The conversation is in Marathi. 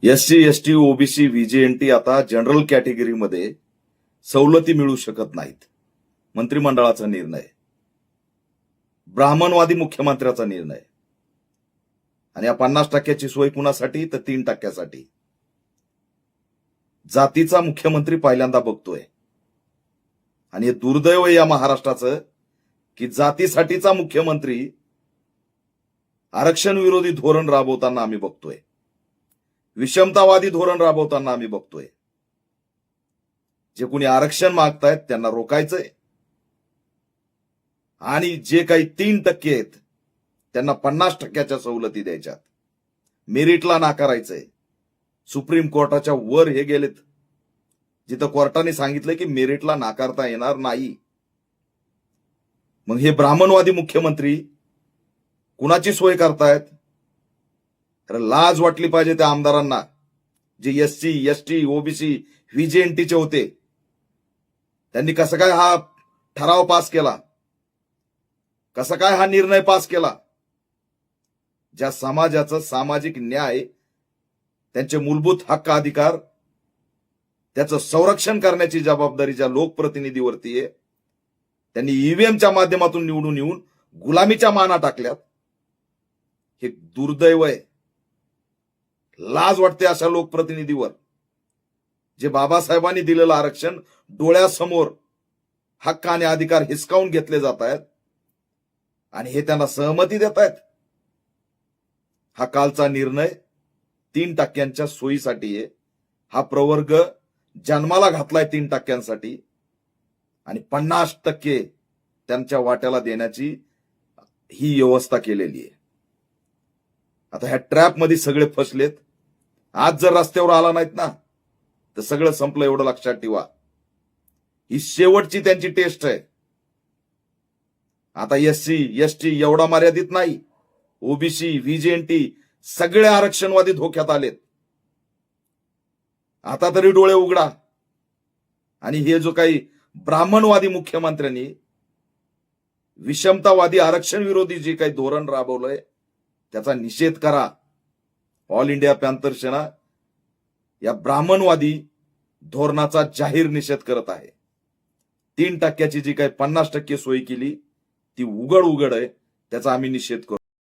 एससी, एसटी, ओबीसी, व्हीजेएनटी आता जनरल कॅटेगरीमध्ये सवलती मिळू शकत नाहीत. मंत्रिमंडळाचा निर्णय, ब्राह्मणवादी मुख्यमंत्र्याचा निर्णय. आणि या 50% सोय कुणासाठी तर 3% जातीचा मुख्यमंत्री पहिल्यांदा बघतोय. आणि हे दुर्दैव या महाराष्ट्राचं की जातीसाठीचा मुख्यमंत्री आरक्षण विरोधी धोरण राबवताना आम्ही बघतोय, विषमतावादी धोरण राबवताना आम्ही बघतोय. जे कोणी आरक्षण मागतायत त्यांना रोकायचंय आणि जे काही 3% आहेत त्यांना 50%च्या सवलती द्यायच्यात. मेरिटला नाकारायचंय. सुप्रीम कोर्टाच्या वर हे गेलेत, जिथं कोर्टाने सांगितलं की मेरिटला नाकारता येणार नाही. मग हे ब्राह्मणवादी मुख्यमंत्री कुणाची सोय करतायत? अरे लाज वाटली पाहिजे त्या आमदारांना जे एससी, एसटी, ओबीसी, व्हीजेएनटीचे होते. त्यांनी कसं काय हा ठराव पास केला, कसा काय हा निर्णय पास केला? ज्या समाजाचं सामाजिक न्याय, त्यांचे मूलभूत हक्क अधिकार, त्याचं संरक्षण करण्याची जबाबदारी ज्या लोकप्रतिनिधीवरती आहे, त्यांनी ईव्हीएमच्या माध्यमातून निवडून येऊन गुलामीच्या माना टाकल्यात. हे दुर्दैव आहे. लाज वाटते अशा लोकप्रतिनिधीवर जे बाबासाहेबांनी दिलेलं आरक्षण डोळ्यासमोर हक्क आणि अधिकार हिसकावून घेतले जात आहेत आणि हे त्यांना सहमती देत आहेत. हा कालचा निर्णय 3% सोयीसाठी आहे. हा प्रवर्ग जन्माला घातलाय 3% आणि 50% त्यांच्या वाट्याला देण्याची ही व्यवस्था केलेली आहे. आता ह्या ट्रॅप मध्ये सगळे फसलेत. आज जर रस्त्यावर आला नाहीत ना तर सगळं संपलं, एवढं लक्षात ठेवा. ही शेवटची त्यांची टेस्ट आहे. आता एससी, एसटी एवढा मर्यादित नाही, ओबीसी, व्हीजेएनटी सगळे आरक्षणवादी धोक्यात आलेत. आता तरी डोळे उघडा. आणि हे जो काही ब्राह्मणवादी मुख्यमंत्र्यांनी विषमतावादी आरक्षण विरोधी जे काही धोरण राबवलंय त्याचा निषेध करा. ऑल इंडिया पॅंथर सेना या ब्राह्मणवादी धोरणाचा जाहीर निषेध करत आहे. 3%ची जी काही 50% सोय केली ती उघड आहे, त्याचा आम्ही निषेध करतो.